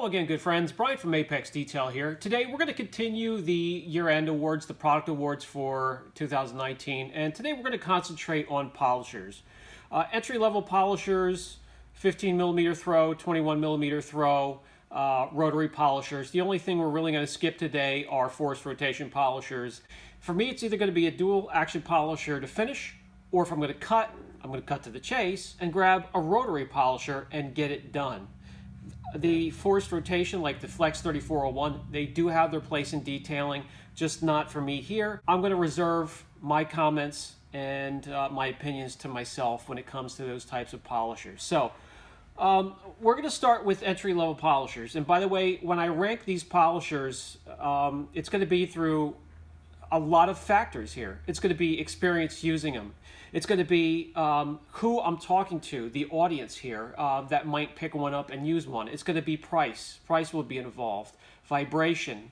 Hello again, good friends. Brian from Apex Detail here. Today we're going to continue the year-end awards, the product awards for 2019, and today we're going to concentrate on polishers. Entry-level polishers, 15mm throw, 21mm throw, rotary polishers. The only thing we're really going to skip today are forced rotation polishers. For me, it's either going to be a dual action polisher to finish, or if I'm going to cut, I'm going to cut to the chase and grab a rotary polisher and get it done. The forced rotation, like the Flex 3401, they do have their place in detailing, just not for me here. I'm going to reserve my comments and my opinions to myself when it comes to those types of polishers. So we're going to start with entry-level polishers. And by the way, when I rank these polishers, it's going to be through a lot of factors here. It's going to be experience using them. It's going to be who I'm talking to, the audience here that might pick one up and use one. It's going to be price. Price will be involved. Vibration,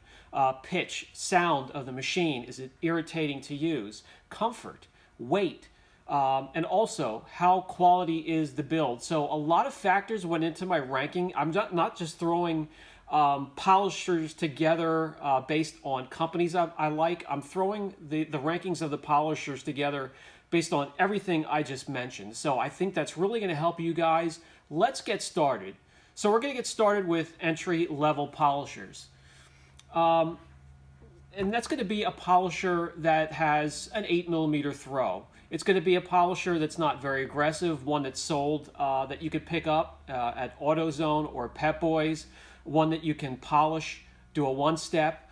pitch, sound of the machine. Is it irritating to use? Comfort, weight, and also how quality is the build. So a lot of factors went into my ranking. I'm not just throwing polishers together based on companies I like. I'm throwing the rankings of the polishers together based on everything I just mentioned. So I think that's really going to help you guys. Let's get started. So we're going to get started with entry-level polishers. And that's going to be a polisher that has an 8mm throw. It's going to be a polisher that's not very aggressive, one that's sold that you could pick up at AutoZone or Pep Boys, one that you can polish, do a one-step,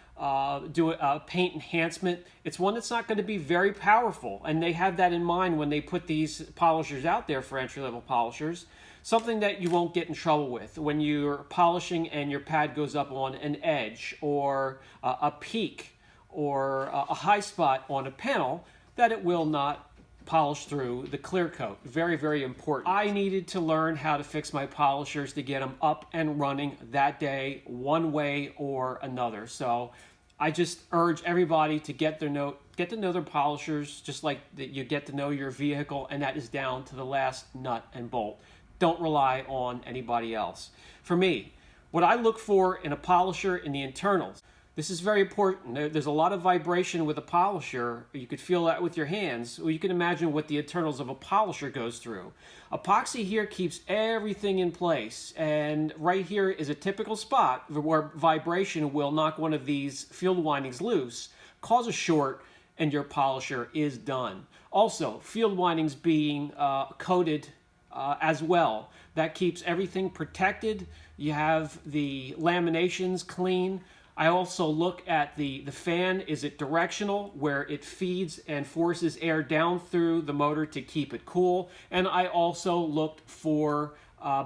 do a paint enhancement. It's one that's not going to be very powerful, and they have that in mind when they put these polishers out there for entry-level polishers. Something that you won't get in trouble with when you're polishing and your pad goes up on an edge or a peak or a high spot on a panel, that it will not polish through the clear coat. Very, very important. I needed to learn how to fix my polishers to get them up and running that day, one way or another. So I just urge everybody to get to know their polishers, just like you get to know your vehicle, and that is down to the last nut and bolt. Don't rely on anybody else. For me, what I look for in a polisher in the internals, this is very important. There's a lot of vibration with a polisher. You could feel that with your hands. Well, you can imagine what the internals of a polisher goes through. Epoxy here keeps everything in place. And right here is a typical spot where vibration will knock one of these field windings loose, cause a short, and your polisher is done. Also, field windings being coated as well. That keeps everything protected. You have the laminations clean. I also look at the fan. Is it directional, where it feeds and forces air down through the motor to keep it cool? And I also looked for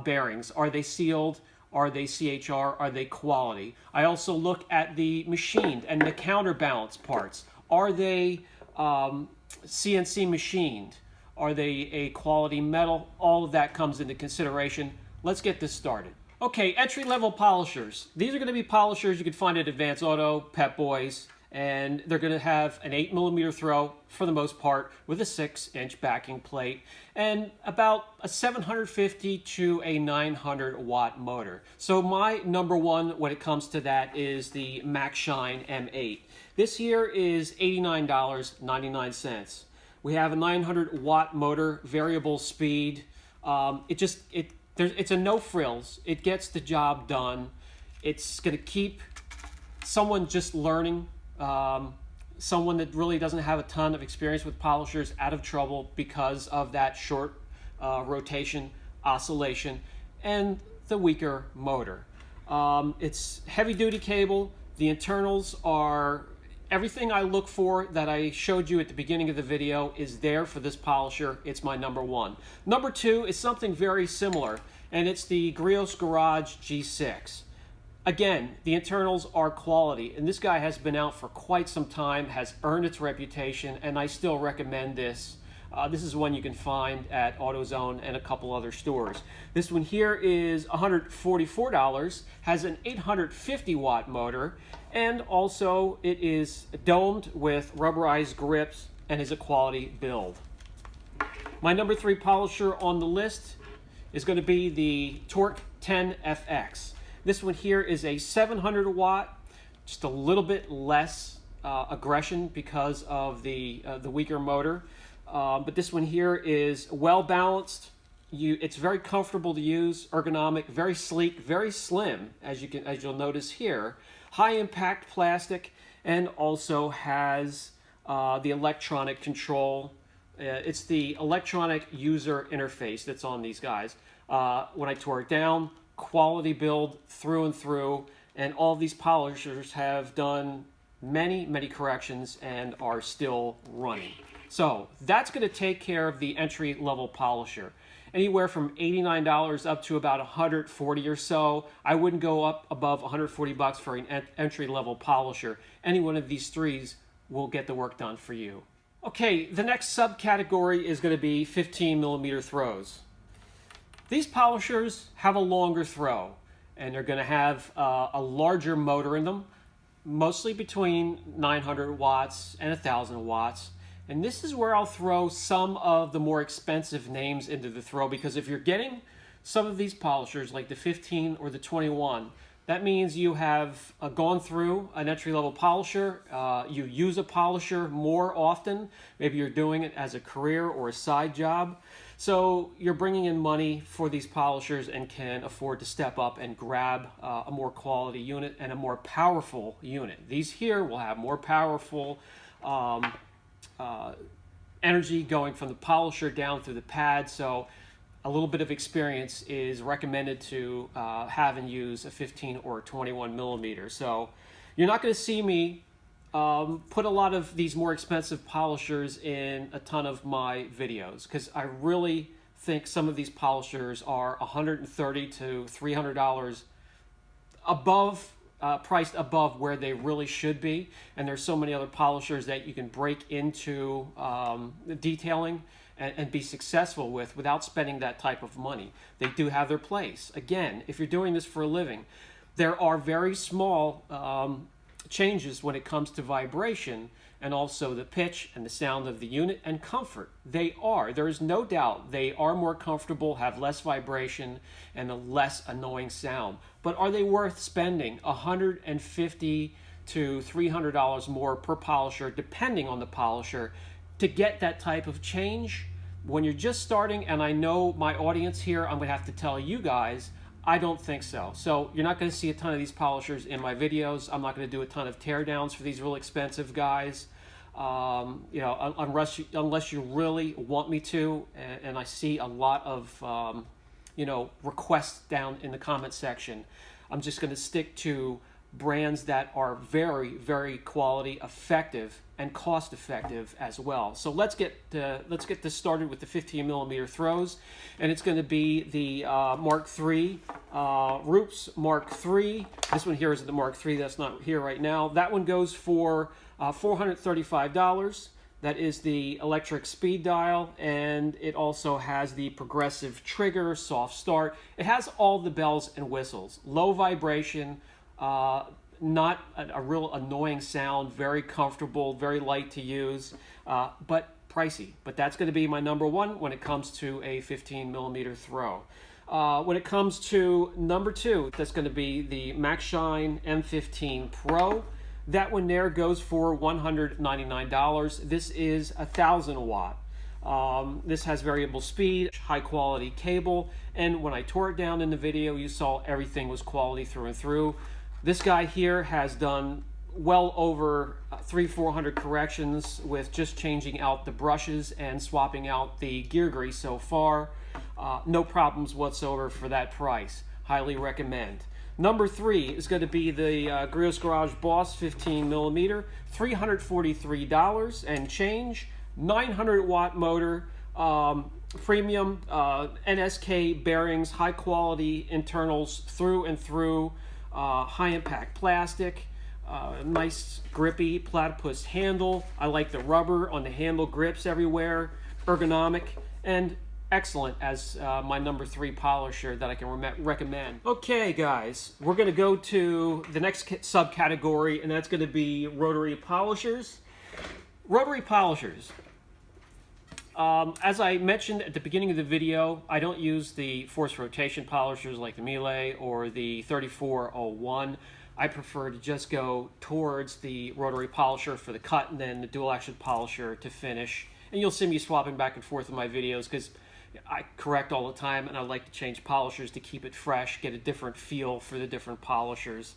bearings. Are they sealed? Are they CHR? Are they quality? I also look at the machined and the counterbalance parts. Are they CNC machined? Are they a quality metal? All of that comes into consideration. Let's get this started. Okay, entry-level polishers. These are going to be polishers you can find at Advance Auto, Pep Boys, and they're going to have an 8mm throw for the most part with a 6-inch backing plate and about a 750 to a 900 watt motor. So my number one when it comes to that is the Max Shine M8. This here is $89.99. We have a 900 watt motor, variable speed. It's a no frills. It gets the job done. It's going to keep someone just learning, someone that really doesn't have a ton of experience with polishers out of trouble because of that short rotation, oscillation, and the weaker motor. It's heavy duty cable. The internals are everything I look for that I showed you at the beginning of the video is there for this polisher. It's my number one. Number two is something very similar, and it's the Griot's Garage G6. Again, the internals are quality, and this guy has been out for quite some time, has earned its reputation, and I still recommend this. This is one you can find at AutoZone and a couple other stores. This one here is $144, has an 850 watt motor, and also it is domed with rubberized grips and is a quality build. My number 3 polisher on the list is going to be the Torque 10FX. This one here is a 700 watt, just a little bit less aggression because of the weaker motor. But this one here is well balanced. It's very comfortable to use, ergonomic, very sleek, very slim, as you'll notice here. High impact plastic, and also has the electronic control. It's the electronic user interface that's on these guys. When I tore it down, quality build through and through, and all these polishers have done many corrections and are still running. So that's going to take care of the entry-level polisher. Anywhere from $89 up to about $140 or so. I wouldn't go up above $140 for an entry-level polisher. Any one of these threes will get the work done for you. Okay, the next subcategory is going to be 15mm throws. These polishers have a longer throw, and they're going to have a larger motor in them, mostly between 900 watts and 1,000 watts. And this is where I'll throw some of the more expensive names into the throw, because if you're getting some of these polishers like the 15 or the 21, that means you have gone through an entry-level polisher, you use a polisher more often, maybe you're doing it as a career or a side job, so you're bringing in money for these polishers and can afford to step up and grab a more quality unit and a more powerful unit. These here will have more powerful energy going from the polisher down through the pad, so a little bit of experience is recommended to have and use a 15 or 21mm. So you're not going to see me put a lot of these more expensive polishers in a ton of my videos, because I really think some of these polishers are $130 to $300 above, priced above where they really should be, and there's so many other polishers that you can break into detailing and be successful with without spending that type of money. They do have their place. Again, if you're doing this for a living, there are very small changes when it comes to vibration and also the pitch and the sound of the unit and comfort. There is no doubt they are more comfortable, have less vibration, and a less annoying sound. But are they worth spending $150 to $300 more per polisher, depending on the polisher, to get that type of change? When you're just starting, and I know my audience here, I'm going to have to tell you guys, I don't think so. So you're not going to see a ton of these polishers in my videos. I'm not going to do a ton of teardowns for these real expensive guys. You know, unless you really want me to, and I see a lot of you know, requests down in the comment section. I'm just going to stick to brands that are very quality, effective, and cost effective as well. So let's get this started with the 15mm throws, and it's going to be the Mark III, Roops Mark III. This one here is the Mark III. That's not here right now. That one goes for $435. That is the electric speed dial, and it also has the progressive trigger, soft start. It has all the bells and whistles. Low vibration, not a real annoying sound, very comfortable, very light to use, but pricey. But that's going to be my number one when it comes to a 15mm throw. When it comes to number two, that's going to be the MaxShine M15 Pro. That one there goes for $199. This is 1,000 watt. This has variable speed, high quality cable, and when I tore it down in the video, you saw everything was quality through and through. This guy here has done well over 300-400 corrections with just changing out the brushes and swapping out the gear grease so far. No problems whatsoever for that price. Highly recommend. Number three is going to be the Griot's Garage Boss 15mm, $343 and change, 900 watt motor, premium NSK bearings, high quality internals through and through, high impact plastic, nice grippy platypus handle. I like the rubber on the handle grips everywhere, ergonomic, and excellent as my number three polisher that I can recommend. Okay guys, we're going to go to the next subcategory, and that's going to be rotary polishers. Rotary polishers. As I mentioned at the beginning of the video, I don't use the force rotation polishers like the Miele or the 3401. I prefer to just go towards the rotary polisher for the cut and then the dual action polisher to finish. And you'll see me swapping back and forth in my videos because I correct all the time and I like to change polishers to keep it fresh, get a different feel for the different polishers.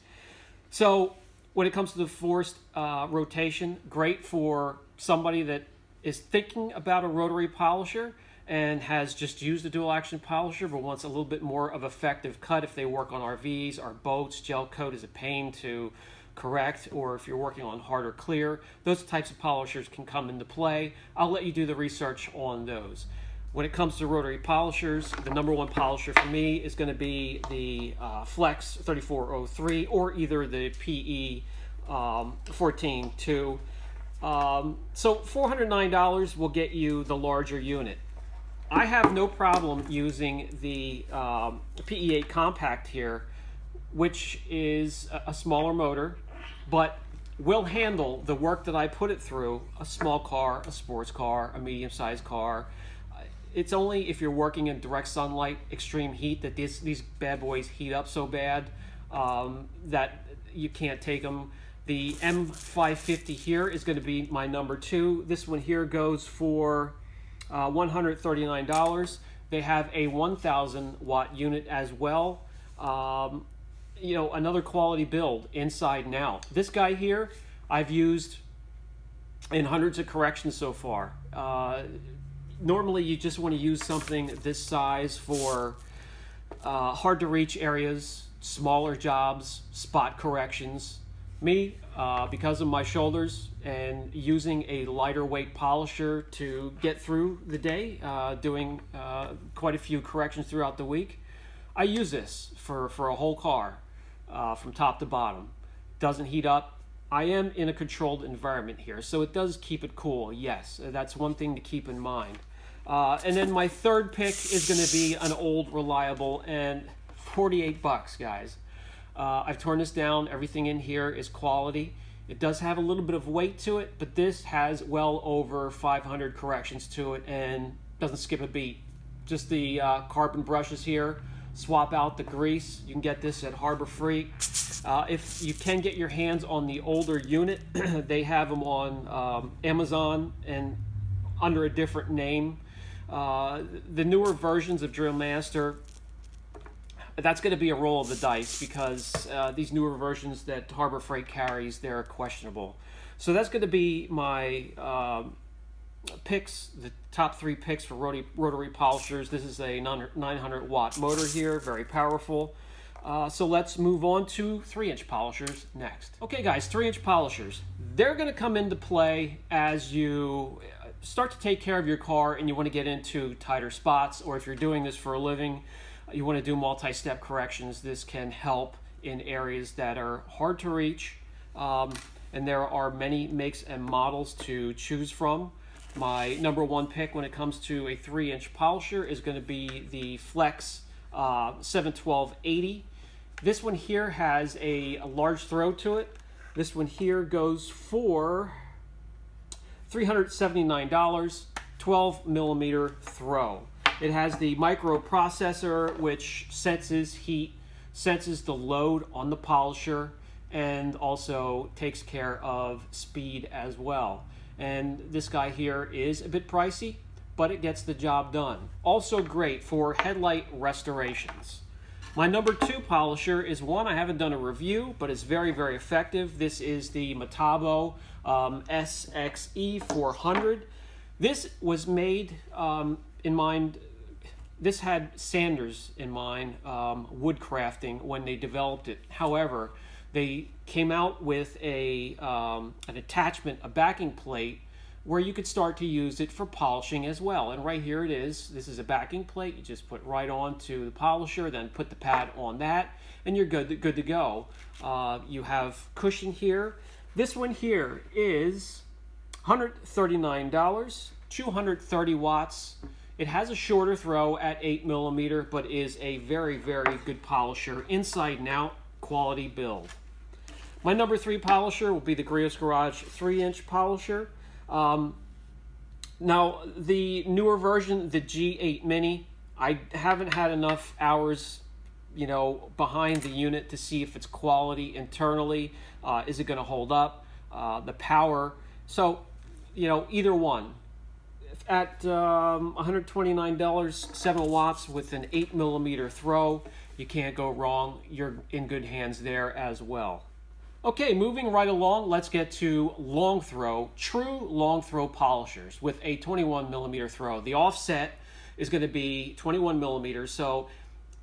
So when it comes to the forced rotation, great for somebody that is thinking about a rotary polisher and has just used a dual action polisher but wants a little bit more of effective cut if they work on RVs or boats. Gel coat is a pain to correct, or if you're working on harder clear, those types of polishers can come into play. I'll let you do the research on those. When it comes to rotary polishers, the number one polisher for me is going to be the Flex 3403 or either the PE 14-2. So $409 will get you the larger unit. I have no problem using the PE8 Compact here, which is a smaller motor, but will handle the work that I put it through, a small car, a sports car, a medium-sized car. It's only if you're working in direct sunlight, extreme heat, that these bad boys heat up so bad that you can't take them. The M550 here is going to be my number 2. This one here goes for $139. They have a 1,000 watt unit as well. You know, another quality build inside and out. This guy here I've used in hundreds of corrections so far. Normally you just want to use something this size for hard to reach areas, smaller jobs, spot corrections. Me, because of my shoulders and using a lighter weight polisher to get through the day, doing quite a few corrections throughout the week, I use this for a whole car from top to bottom. Doesn't heat up. I am in a controlled environment here, so it does keep it cool. Yes, that's one thing to keep in mind. And then my third pick is going to be an old reliable, and 48 bucks, guys. I've torn this down. Everything in here is quality. It does have a little bit of weight to it, but this has well over 500 corrections to it and doesn't skip a beat. Just the carbon brushes here. Swap out the grease. You can get this at Harbor Freight. If you can get your hands on the older unit, they have them on Amazon and under a different name. The newer versions of Drill Master, that's going to be a roll of the dice because these newer versions that Harbor Freight carries, they're questionable. So that's going to be my picks, the top 3 picks for rotary polishers. This is a 900 watt motor here, very powerful. So let's move on to 3-inch polishers next. Okay guys, 3-inch polishers. They're going to come into play as you start to take care of your car and you want to get into tighter spots, or if you're doing this for a living, you want to do multi-step corrections. This can help in areas that are hard to reach, and there are many makes and models to choose from. My number 1 pick when it comes to a 3-inch polisher is going to be the Flex 71280. This one here has a large throw to it. This one here goes for $379, 12 millimeter throw. It has the microprocessor which senses heat, senses the load on the polisher, and also takes care of speed as well. And this guy here is a bit pricey, but it gets the job done. Also great for headlight restorations. My number 2 polisher is one I haven't done a review, but it's very, very effective. This is the Metabo SXE 400. This was made in mind. This had sanders in mind, wood crafting, when they developed it. However, they came out with an attachment, a backing plate, where you could start to use it for polishing as well. And right here it is. This is a backing plate. You just put right onto the polisher, then put the pad on that, and you're good to go. You have cushion here. This one here is $139, 230 watts. It has a shorter throw at 8 millimeter, but is a very, very good polisher, inside and out, quality build. My number 3 polisher will be the Griot's Garage 3-inch polisher. Now, the newer version, the G8 Mini, I haven't had enough hours, behind the unit to see if it's quality internally. Is it going to hold up? The power. So, either one. At $129, 7 watts with an 8mm throw, you can't go wrong. You're in good hands there as well. Okay, moving right along, let's get to long throw, true long throw polishers with a 21mm throw. The offset is going to be 21mm, so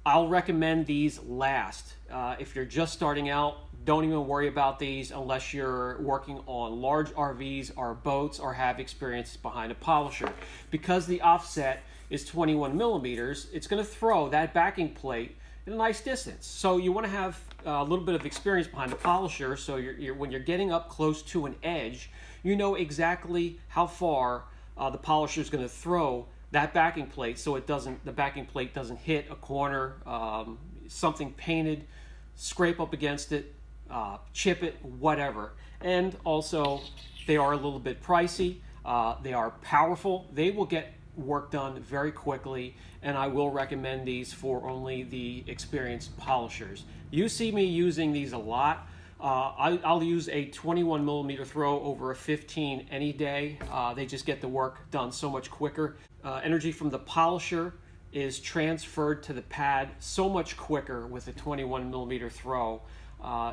I'll recommend these last. If you're just starting out, don't even worry about these unless you're working on large RVs or boats or have experience behind a polisher. Because the offset is 21mm, it's going to throw that backing plate in a nice distance. So you want to have a little bit of experience behind the polisher, so when you're getting up close to an edge, you know exactly how far the polisher is going to throw that backing plate, so the backing plate doesn't hit a corner, something painted, scrape up against it, chip it, whatever. And also, they are a little bit pricey. They are powerful. They will get work done very quickly, and I will recommend these for only the experienced polishers. You see me using these a lot. I'll use a 21mm throw over a 15 any day. They just get the work done so much quicker. Energy from the polisher is transferred to the pad so much quicker with a 21mm throw.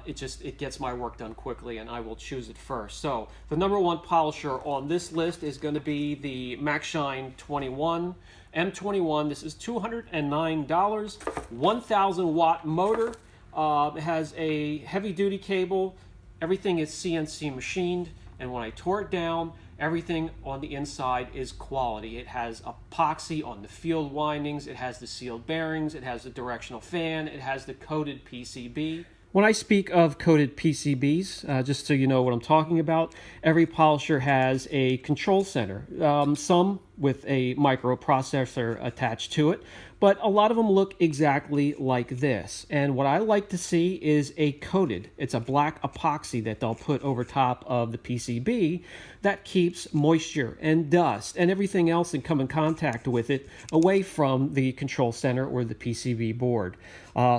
It gets my work done quickly, and I will choose it first. So the number one polisher on this list is going to be the MaxShine 21 M21. This is $209, 1,000 watt motor. It has a heavy duty cable. Everything is CNC machined, and when I tore it down, everything on the inside is quality. It has epoxy on the field windings, it has the sealed bearings, it has the directional fan, it has the coated PCB. When I speak of coated PCBs, just so you know what I'm talking about, every polisher has a control center, some with a microprocessor attached to it, but a lot of them look exactly like this. And what I like to see is a coated. It's a black epoxy that they'll put over top of the PCB that keeps moisture and dust and everything else that come in contact with it away from the control center or the PCB board.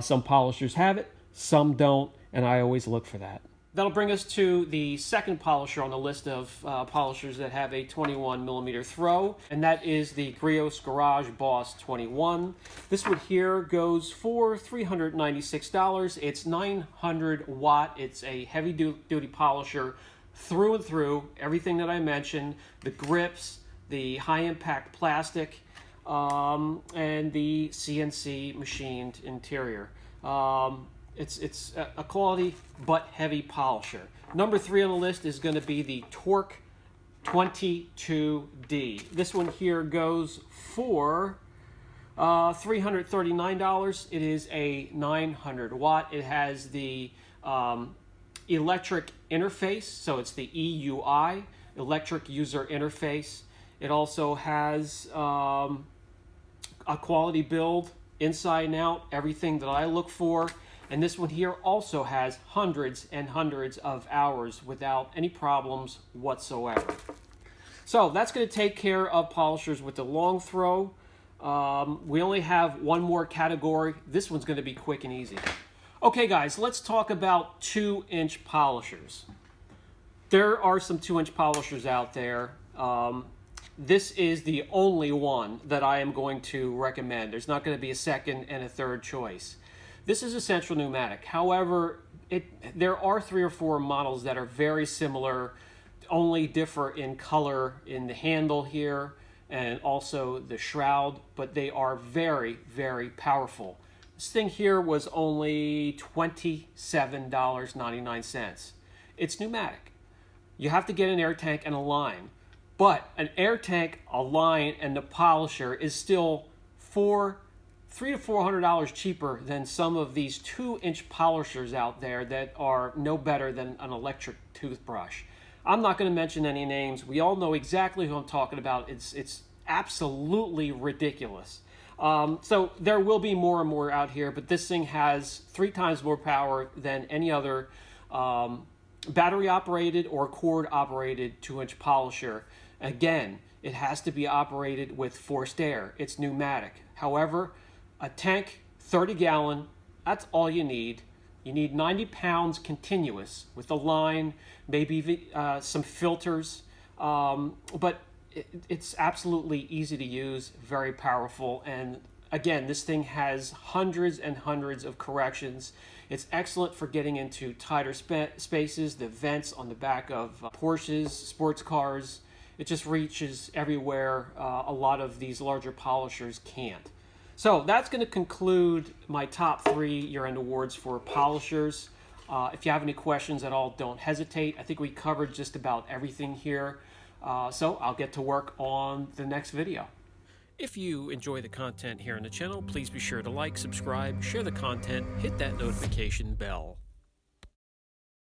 Some polishers have it, some don't, and I always look for that. That'll bring us to the second polisher on the list of polishers that have a 21mm throw, and that is the Griot Garage Boss 21. This one here goes for $396. It's 900 watt. It's a heavy duty polisher through and through. Everything that I mentioned, the grips, the high impact plastic, and the CNC machined interior. It's a quality but heavy polisher. Number 3 on the list is going to be the Torque 22D. This one here goes for $339. It is a 900 watt. It has the electric interface, so it's the EUI, electric user interface. It also has a quality build inside and out, everything that I look for. And this one here also has hundreds and hundreds of hours without any problems whatsoever. So that's going to take care of polishers with the long throw. We only have one more category. This one's going to be quick and easy. Okay guys, let's talk about 2-inch polishers. There are some 2-inch polishers out there. This is the only one that I am going to recommend. There's not going to be a second and a third choice. This is a Central Pneumatic. However, there are 3 or 4 models that are very similar, only differ in color in the handle here and also the shroud, but they are very, very powerful. This thing here was only $27.99. It's pneumatic. You have to get an air tank and a line, but an air tank, a line, and the polisher is still $300 to $400 cheaper than some of these 2-inch polishers out there that are no better than an electric toothbrush. I'm not going to mention any names. We all know exactly who I'm talking about. It's absolutely ridiculous. So there will be more and more out here, but this thing has 3 times more power than any other battery operated or cord operated 2-inch polisher. Again, it has to be operated with forced air. It's pneumatic. However, a tank, 30-gallon, that's all you need. You need 90 pounds continuous with a line, maybe some filters, but it's absolutely easy to use, very powerful, and again, this thing has hundreds and hundreds of corrections. It's excellent for getting into tighter spaces, the vents on the back of Porsches, sports cars. It just reaches everywhere a lot of these larger polishers can't. So that's going to conclude my top 3 year-end awards for polishers. If you have any questions at all, don't hesitate. I think we covered just about everything here. So I'll get to work on the next video. If you enjoy the content here on the channel, please be sure to like, subscribe, share the content, hit that notification bell.